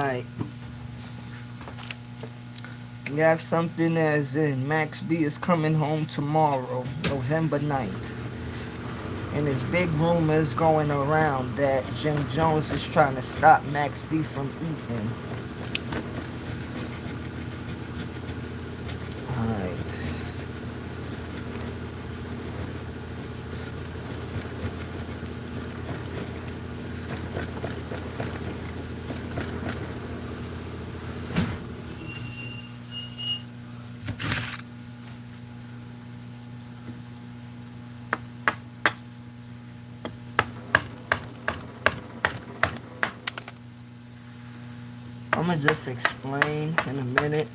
Alright. We have something as in Max B is coming home tomorrow, November 9th. And there's big rumors going around that Jim Jones is trying to stop Max B from eating. Alright. I'm gonna just explain in a minute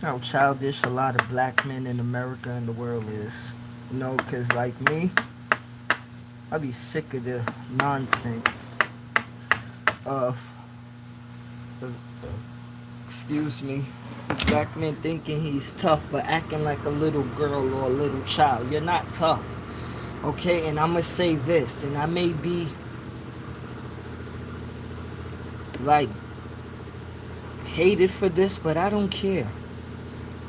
how childish a lot of black men in America and the world is. You know, because like me, I be sick of the nonsense of, excuse me, black men thinking he's tough but acting like a little girl or a little child. You're not tough. Okay, and I'm gonna say this, and I may be like hated for this, but I don't care.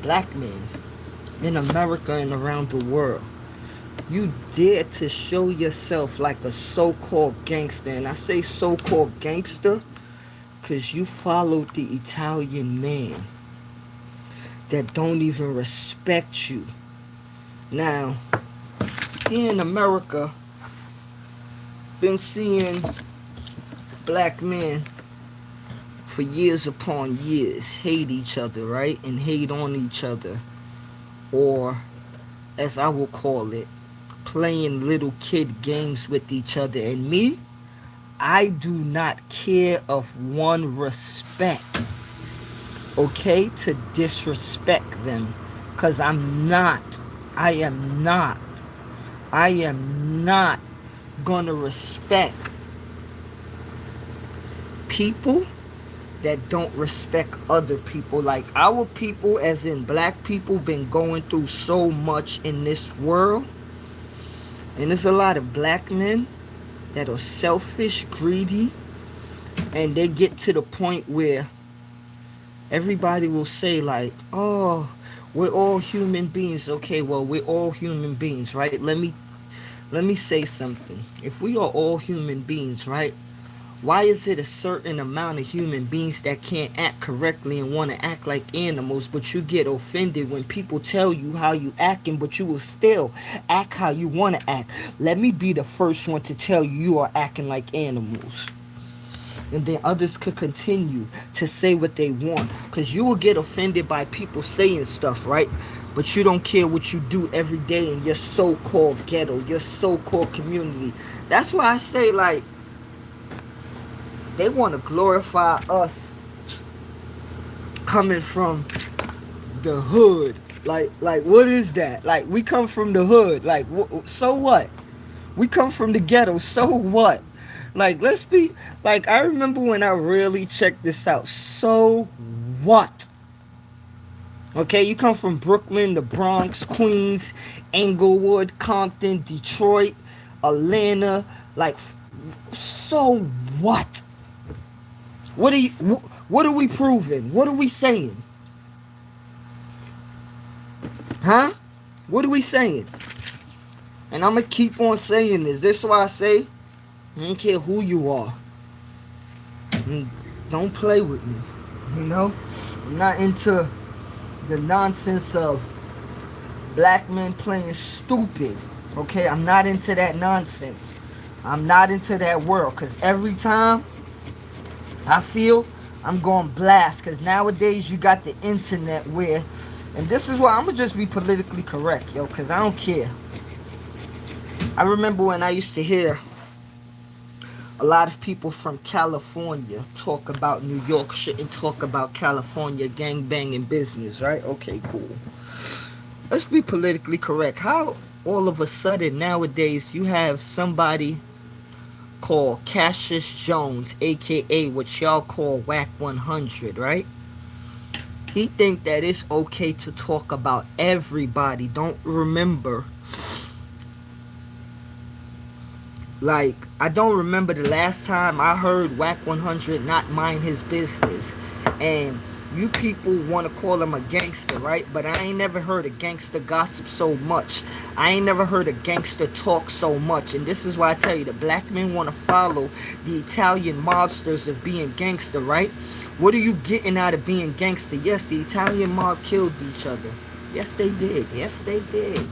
Black men in America and around the world, you dare to show yourself like a so-called gangster, and I say so-called gangster because you followed the Italian man that don't even respect you. Now, here in America, been seeing black men for years upon years hate each other, right? And hate on each other. Or, as I will call it, playing little kid games with each other. And me, I do not care of one respect, okay, to disrespect them. Because I am not gonna respect people that don't respect other people. Like our people, as in black people, been going through so much in this world. And there's a lot of black men that are selfish, greedy, and they get to the point where everybody will say like, oh, we're all human beings. Okay, well, we're all human beings, right? Let me say something. If we are all human beings, right? Why is it a certain amount of human beings that can't act correctly and want to act like animals, but you get offended when people tell you how you acting, but you will still act how you want to act? Let me be the first one to tell you you are acting like animals. And then others could continue to say what they want. Because you will get offended by people saying stuff, right? But you don't care what you do every day in your so-called ghetto, your so-called community. That's why I say, like, they want to glorify us coming from the hood. Like what is that? Like, we come from the hood. Like, so what? We come from the ghetto. So what? Like, let's be, like, I remember when I really checked this out. So what? Okay, you come from Brooklyn, the Bronx, Queens, Englewood, Compton, Detroit, Atlanta. Like, so what? What are we proving? What are we saying? Huh? What are we saying? And I'm going to keep on saying this. This is why I say, I don't care who you are. Don't play with me. You know? I'm not into the nonsense of black men playing stupid. Okay? I'm not into that nonsense. I'm not into that world. Because every time I feel I'm going blast, because nowadays you got the internet where, and this is why I'm going to just be politically correct, yo, because I don't care. I remember when I used to hear a lot of people from California talk about New York shit and talk about California gangbanging business, right? Okay, cool. Let's be politically correct. How all of a sudden nowadays you have somebody called Cassius Jones, aka what y'all call Whack 100, right? He think that it's okay to talk about everybody. Don't remember Like, I don't remember the last time I heard Whack 100 not mind his business. And you people want to call him a gangster, right? But I ain't never heard a gangster gossip so much. I ain't never heard a gangster talk so much. And this is why I tell you, the black men want to follow the Italian mobsters of being gangster, right? What are you getting out of being gangster? Yes, the Italian mob killed each other. Yes, they did. Yes, they did.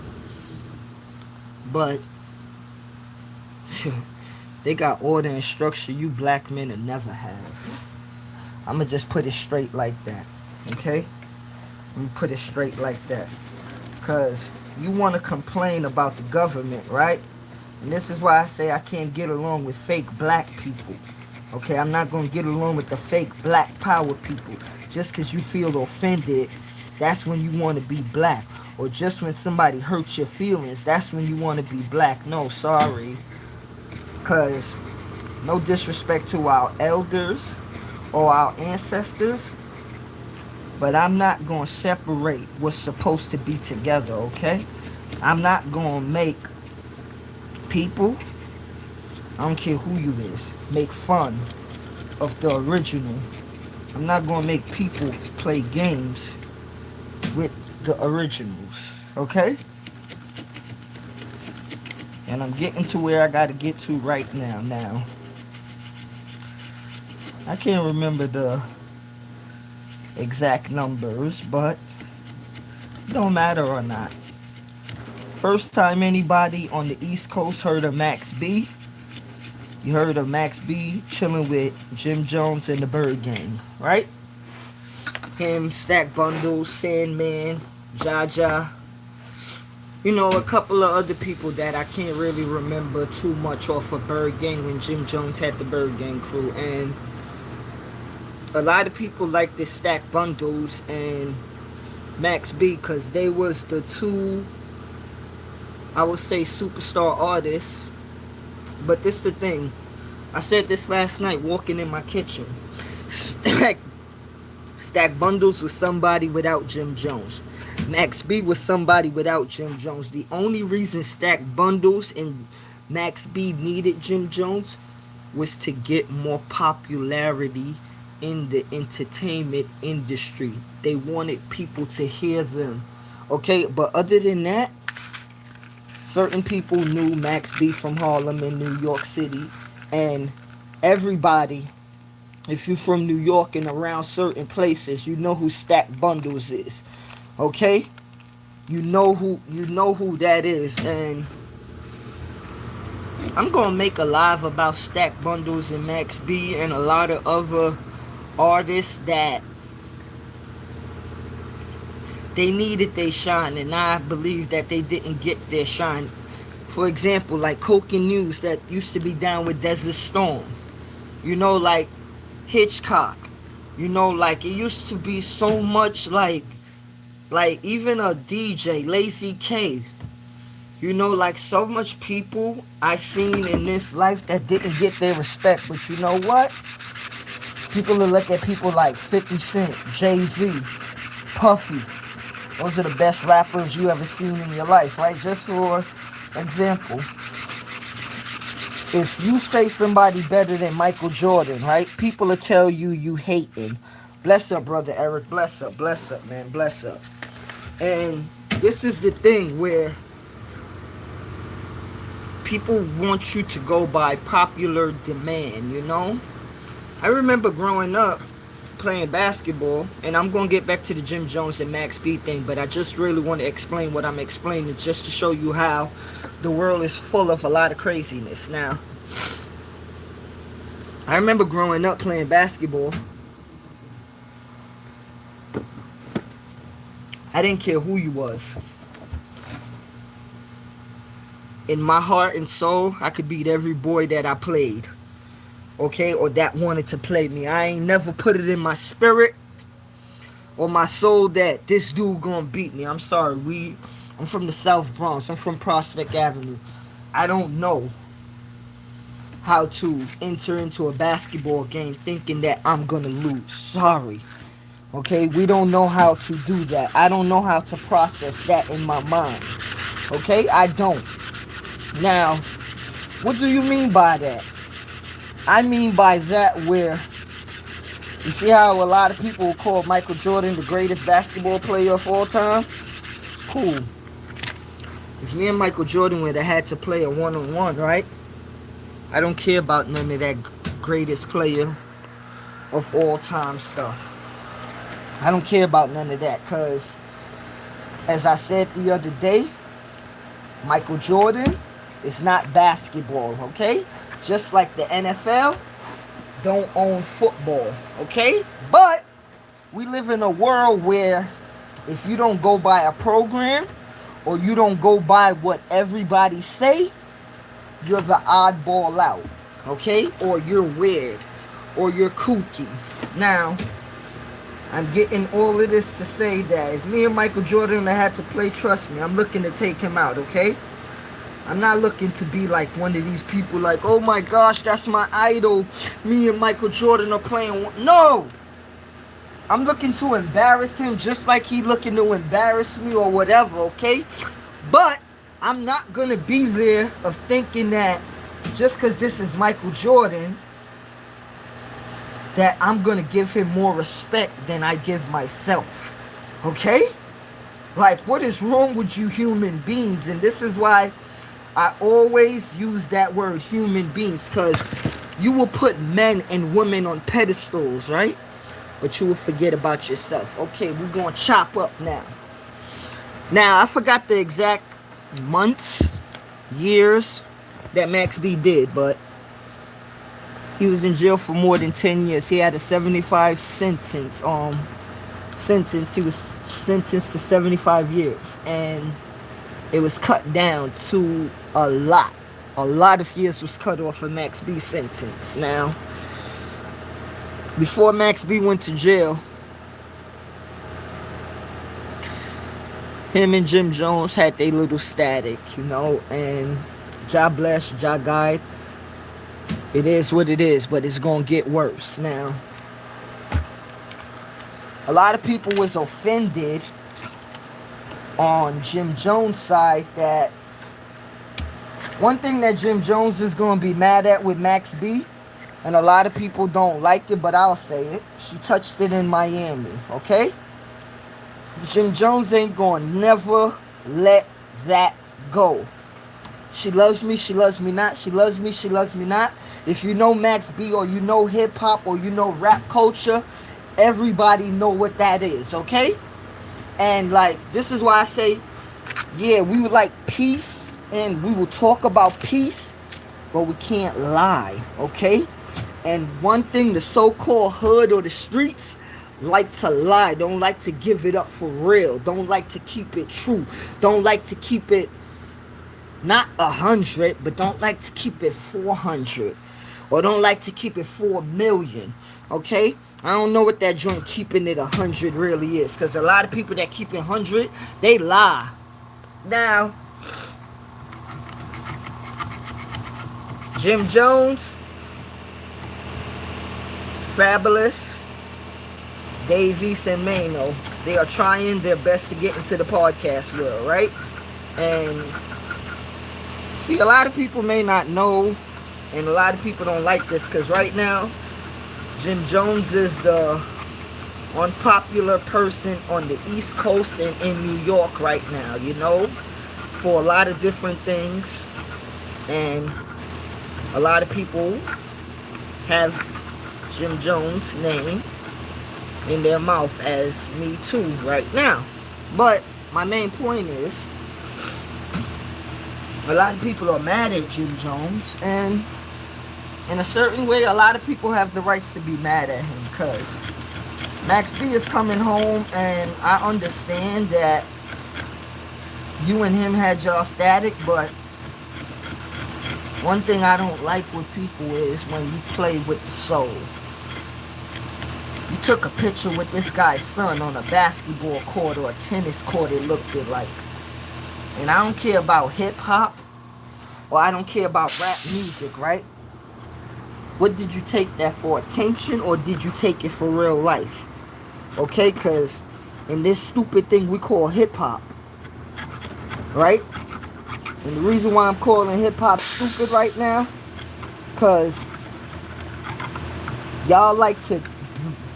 But they got order and structure you black men will never have. I'ma just put it straight like that. Okay? Let me put it straight like that. Cause you wanna complain about the government, right? And this is why I say I can't get along with fake black people. Okay, I'm not gonna get along with the fake black power people. Just cause you feel offended, that's when you wanna be black. Or just when somebody hurts your feelings, that's when you wanna be black. No, sorry. Cause no disrespect to our elders or our ancestors, but I'm not going to separate what's supposed to be together, okay? I'm not going to make people, I don't care who you is, make fun of the original. I'm not going to make people play games with the originals, okay? And I'm getting to where I got to get to right now. Now, I can't remember the exact numbers, but don't matter or not. First time anybody on the East Coast heard of Max B, you heard of Max B chilling with Jim Jones and the Bird Gang, right? Him, Stack Bundles, Sandman, Jaja, you know, a couple of other people that I can't really remember too much off of Bird Gang when Jim Jones had the Bird Gang crew. And a lot of people like this Stack Bundles and Max B because they was the two, I would say, superstar artists. But this the thing, I said this last night walking in my kitchen. Stack Bundles was somebody without Jim Jones. Max B was somebody without Jim Jones. The only reason Stack Bundles and Max B needed Jim Jones was to get more popularity in the entertainment industry. They wanted people to hear them. Okay, but other than that, certain people knew Max B from Harlem in New York City. And everybody, if you're from New York and around certain places, you know who Stack Bundles is. Okay? You know who that is. And I'm gonna make a live about Stack Bundles and Max B and a lot of other artists that they needed their shine, and I believe that they didn't get their shine. For example, like Coke and News that used to be down with Desert Storm. You know, like Hitchcock. You know, like it used to be so much like even a DJ, Lazy K. You know, like so much people I seen in this life that didn't get their respect. But you know what? People will look at people like 50 Cent, Jay-Z, Puffy. Those are the best rappers you ever seen in your life, right? Just for example, if you say somebody better than Michael Jordan, right? People will tell you hating. Bless up, brother Eric. Bless up, man. Bless up. And this is the thing where people want you to go by popular demand, you know? I remember growing up playing basketball, and I'm going to get back to the Jim Jones and Max B thing, but I just really want to explain what I'm explaining just to show you how the world is full of a lot of craziness. Now, I remember growing up playing basketball. I didn't care who you was. In my heart and soul, I could beat every boy that I played. Okay, or that wanted to play me. I ain't never put it in my spirit or my soul that this dude gonna beat me. I'm sorry, I'm from the South Bronx. I'm from Prospect Avenue. I don't know how to enter into a basketball game thinking that I'm gonna lose. Sorry. Okay, we don't know how to do that. I don't know how to process that in my mind. Okay, I don't. Now, What do you mean by that? I mean by that where, you see how a lot of people call Michael Jordan the greatest basketball player of all time? Cool. If me and Michael Jordan would have had to play a one-on-one, right? I don't care about none of that greatest player of all time stuff. I don't care about none of that, because as I said the other day, Michael Jordan is not basketball, okay? Just like the NFL don't own football, okay? But we live in a world where if you don't go by a program or you don't go by what everybody say, you're the oddball out, okay? Or you're weird, or you're kooky. Now, I'm getting all of this to say that if me and Michael Jordan had to play, trust me, I'm looking to take him out, okay? I'm not looking to be like one of these people like, oh my gosh, that's my idol. Me and Michael Jordan are playing. No! I'm looking to embarrass him just like he looking to embarrass me or whatever, okay? But I'm not going to be there of thinking that just because this is Michael Jordan, that I'm going to give him more respect than I give myself, okay? Like, what is wrong with you human beings? And this is why I always use that word human beings, because you will put men and women on pedestals, right? But you will forget about yourself. Okay, we're going to chop up now. Now, I forgot the exact months, years that Max B did, but he was in jail for more than 10 years. He had a 75 sentence. He was sentenced to 75 years. And it was cut down to a lot. A lot of years was cut off of Max B's sentence. Now, before Max B went to jail, him and Jim Jones had their little static, you know, and Jah bless, Jah guide. It is what it is, but it's gonna get worse. Now, a lot of people was offended on Jim Jones' side that one thing that Jim Jones is gonna be mad at with Max B, and a lot of people don't like it, but I'll say it. She touched it in Miami, okay? Jim Jones ain't gonna never let that go. She loves me, she loves me not. She loves me, she loves me not. If you know Max B or you know hip hop or you know rap culture, everybody know what that is, okay? And like, this is why I say, yeah, we would like peace and we will talk about peace, but we can't lie, okay? And one thing, the so-called hood or the streets like to lie, don't like to give it up for real, don't like to keep it true, don't like to keep it not 100, but don't like to keep it 400, or don't like to keep it 4 million, okay? I don't know what that joint keeping it 100 really is, because a lot of people that keep it 100, they lie. Now, Jim Jones, Fabulous, Davies, and Mano, they are trying their best to get into the podcast world, right? And see, a lot of people may not know, and a lot of people don't like this, because right now, Jim Jones is the unpopular person on the East Coast and in New York right now, you know, for a lot of different things. And a lot of people have Jim Jones' name in their mouth as me too right now. But my main point is, a lot of people are mad at Jim Jones, and in a certain way, a lot of people have the rights to be mad at him, because Max B is coming home, and I understand that you and him had y'all static, but one thing I don't like with people is when you play with the soul. You took a picture with this guy's son on a basketball court or a tennis court, it looked like. And I don't care about hip-hop, or I don't care about rap music, right? What did you take that for, attention, or did you take it for real life? Okay, because in this stupid thing we call hip-hop, right? And the reason why I'm calling hip hop stupid right now, cause y'all like to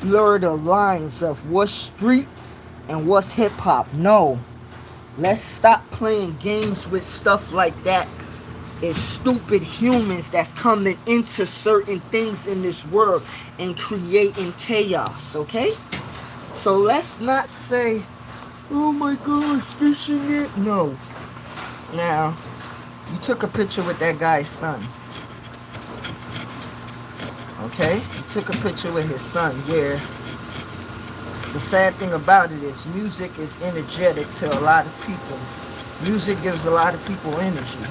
blur the lines of what's street and what's hip hop. No, let's stop playing games with stuff like that. It's stupid humans that's coming into certain things in this world and creating chaos, okay? So let's not say, oh my gosh, this and it. No. Now, you took a picture with that guy's son. Okay? You took a picture with his son where the sad thing about it is music is energetic to a lot of people. Music gives a lot of people energy.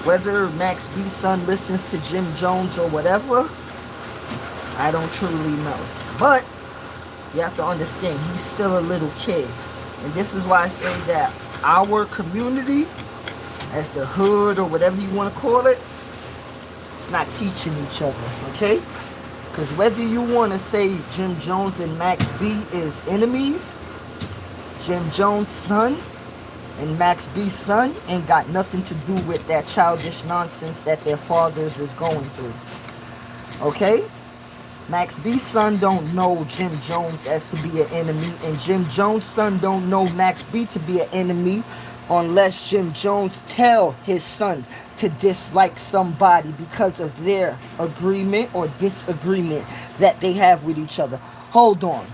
Whether Max B's son listens to Jim Jones or whatever, I don't truly know. But you have to understand, he's still a little kid. And this is why I say that our community, as the hood or whatever you want to call it, it's not teaching each other, okay? Because whether you want to say Jim Jones and Max B is enemies, Jim Jones' son and Max B's son ain't got nothing to do with that childish nonsense that their fathers is going through. Okay? Max B's son don't know Jim Jones as to be an enemy, and Jim Jones' son don't know Max B to be an enemy unless Jim Jones tell his son to dislike somebody because of their agreement or disagreement that they have with each other. Hold on.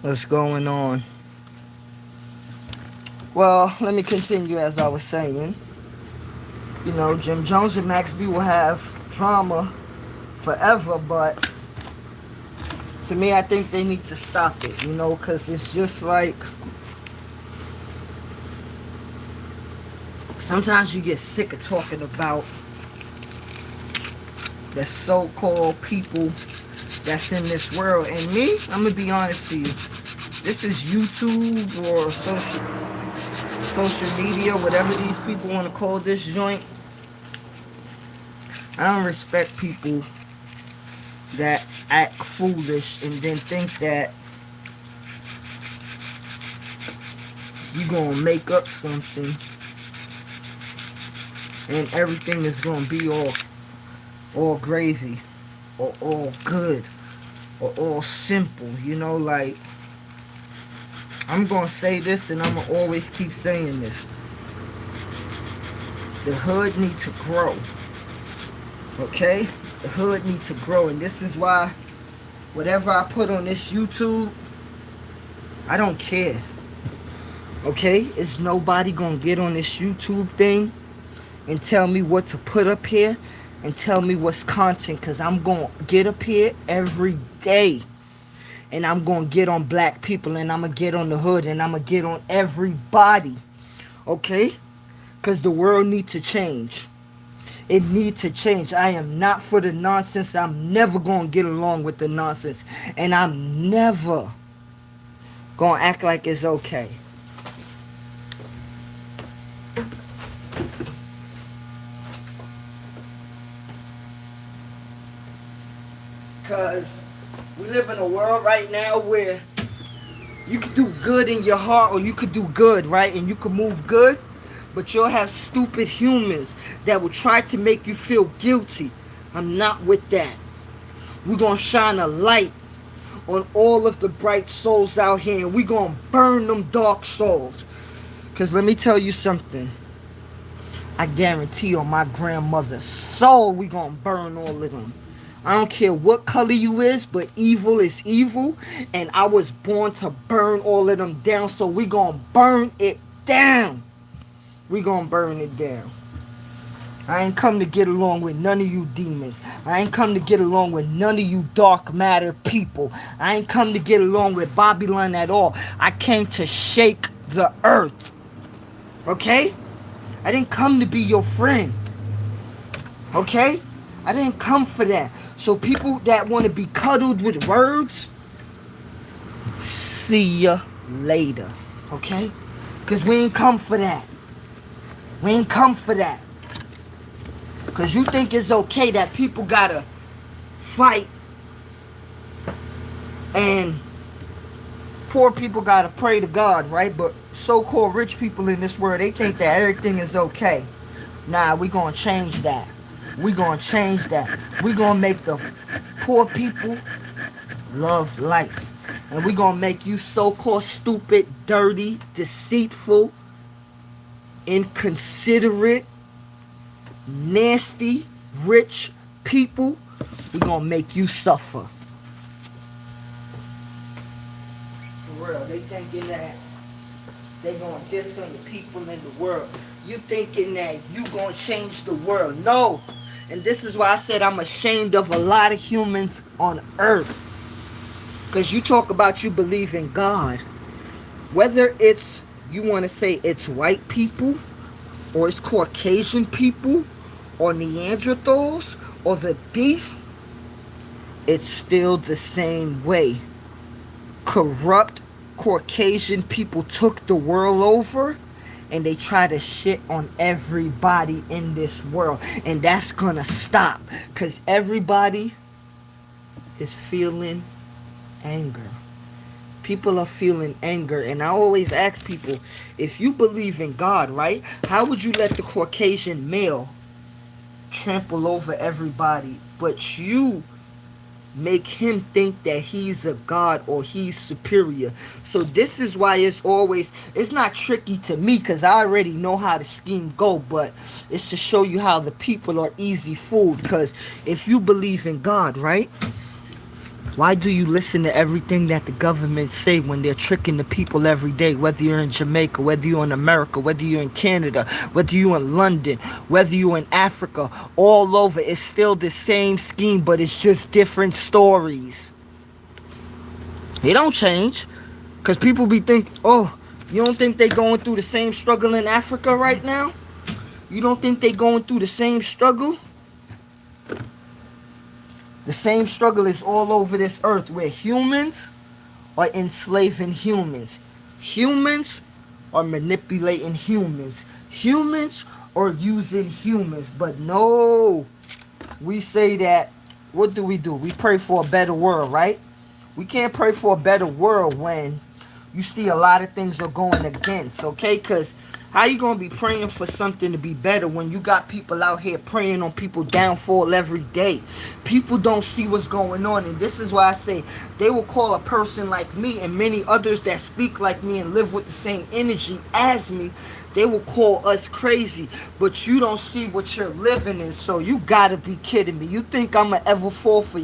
What's going on? Well, let me continue as I was saying. You know, Jim Jones and Max B will have drama forever, but to me, I think they need to stop it, you know, because it's just like sometimes you get sick of talking about the so-called people that's in this world. And me, I'm going to be honest to you, this is YouTube or social media, whatever these people want to call this joint. I don't respect people that act foolish and then think that you're going to make up something and everything is going to be all gravy or all good or all simple. You know, like, I'm going to say this and I'm going to always keep saying this. The hood needs to grow. Okay? The hood needs to grow. And this is why whatever I put on this YouTube, I don't care. Okay? It's nobody going to get on this YouTube thing and tell me what to put up here and tell me what's content, because I'm going to get up here every day and I'm going to get on black people and I'm going to get on the hood and I'm going to get on everybody. Okay? Because the world needs to change. It needs to change. I am not for the nonsense. I'm never going to get along with the nonsense. And I'm never going to act like it's okay. Because we live in a world right now where you could do good in your heart or you could do good, right? And you could move good. But you'll have stupid humans that will try to make you feel guilty. I'm not with that. We're going to shine a light on all of the bright souls out here. And we're going to burn them dark souls. Because let me tell you something. I guarantee on my grandmother's soul, we're going to burn all of them. I don't care what color you is, but evil is evil. And I was born to burn all of them down. So we're going to burn it down. We gonna burn it down. I ain't come to get along with none of you demons. I ain't come to get along with none of you dark matter people. I ain't come to get along with Babylon at all. I came to shake the earth. Okay? I didn't come to be your friend. Okay? I didn't come for that. So people that want to be cuddled with words, see ya later. Okay? Because we ain't come for that. We ain't come for that. Because you think it's okay that people gotta fight and poor people gotta pray to God, right? But so-called rich people in this world, they think that everything is okay. Nah, we gonna change that. We gonna change that. We gonna make the poor people love life. And we gonna make you so-called stupid, dirty, deceitful, inconsiderate, nasty, rich people, we're gonna make you suffer. For real, they thinking that they gonna diss on the people in the world. You thinking that you gonna change the world. No. And this is why I said I'm ashamed of a lot of humans on earth. Because you talk about you believe in God. Whether it's you want to say it's white people, or it's Caucasian people, or Neanderthals, or the beast, it's still the same way. Corrupt Caucasian people took the world over, and they try to shit on everybody in this world. And that's gonna stop, because everybody is feeling anger. People are feeling anger. And I always ask people, if you believe in God, right? How would you let the Caucasian male trample over everybody? But you make him think that he's a god or he's superior. So this is why it's not tricky to me, because I already know how the scheme go, but it's to show you how the people are easy fooled. Because if you believe in God, right, why do you listen to everything that the government say when they're tricking the people every day? Whether you're in Jamaica, whether you're in America, whether you're in Canada, whether you're in London, whether you're in Africa, all over, it's still the same scheme, but it's just different stories. They don't change, because people be thinking, oh, you don't think they going through the same struggle in Africa right now? You don't think they going through the same struggle? The same struggle is all over this earth, where humans are enslaving humans. Humans are manipulating humans. Humans are using humans. But no, we say that, what do? We pray for a better world, right? We can't pray for a better world when you see a lot of things are going against, okay? Because how you going to be praying for something to be better when you got people out here praying on people's downfall every day? People don't see what's going on, and this is why I say they will call a person like me and many others that speak like me and live with the same energy as me, they will call us crazy, but you don't see what you're living in, so you got to be kidding me. You think I'm going to ever fall for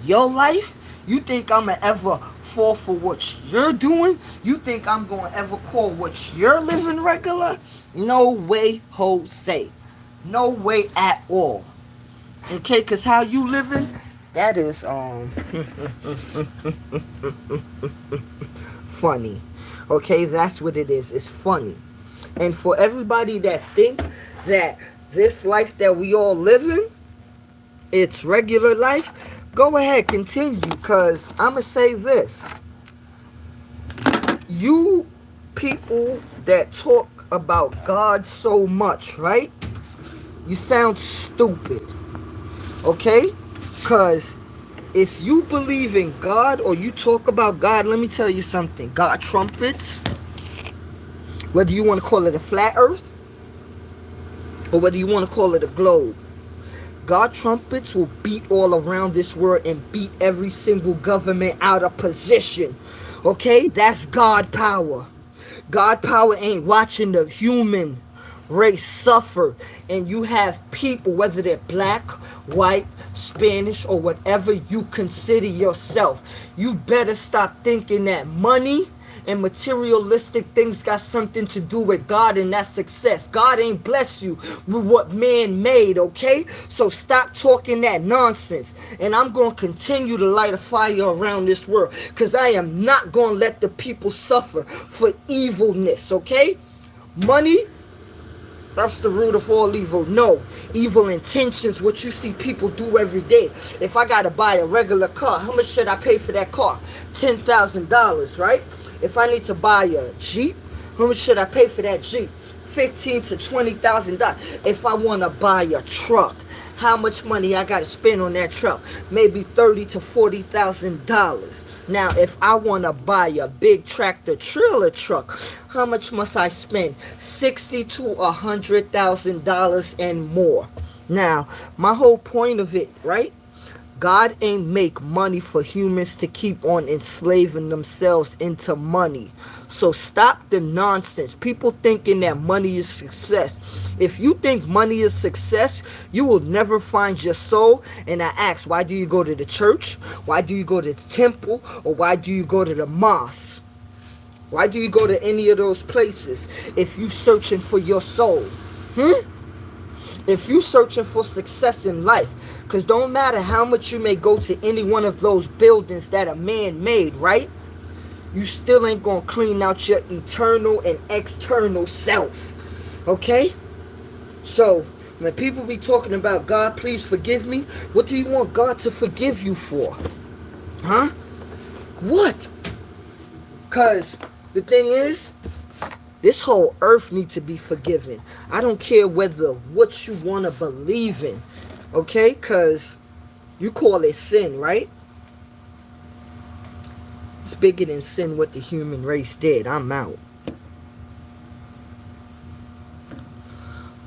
your life? You think I'm going to ever fall for what you're doing? You think I'm going to ever call what you're living regular? No way, Jose. No way at all. Okay, because how you living, that is funny. Okay, that's what it is. It's funny. And for everybody that think that this life that we all living, it's regular life, go ahead, continue, because I'm going to say this. You people that talk about God so much, right? You sound stupid, okay? Because if you believe in God or you talk about God, let me tell you something. God trumpets, whether you want to call it a flat earth or whether you want to call it a globe, God trumpets will beat all around this world and beat every single government out of position. Okay? That's God power. God power ain't watching the human race suffer. And you have people, whether they're black, white, Spanish, or whatever you consider yourself. You better stop thinking that money and materialistic things got something to do with God and that success. God ain't bless you with what man made, okay? So stop talking that nonsense. And I'm going to continue to light a fire around this world, because I am not going to let the people suffer for evilness, okay? Money, that's the root of all evil. No, evil intentions, what you see people do every day. If I got to buy a regular car, how much should I pay for that car? $10,000, right? If I need to buy a Jeep, how much should I pay for that Jeep? $15,000 to $20,000. If I want to buy a truck, how much money I got to spend on that truck? Maybe $30,000 to $40,000. Now, if I want to buy a big tractor trailer truck, how much must I spend? $60,000 to $100,000 and more. Now, my whole point of it, right? God ain't make money for humans to keep on enslaving themselves into money. So stop the nonsense. People thinking that money is success. If you think money is success, you will never find your soul. And I ask, why do you go to the church? Why do you go to the temple? Or why do you go to the mosque? Why do you go to any of those places if you searching for your soul? If you searching for success in life, because don't matter how much you may go to any one of those buildings that are man-made, right? You still ain't going to clean out your eternal and external self. Okay? So, when people be talking about, God, please forgive me, what do you want God to forgive you for? Huh? What? Because the thing is, this whole earth needs to be forgiven. I don't care whether what you want to believe in. Okay? Because you call it sin, right? It's bigger than sin what the human race did. I'm out.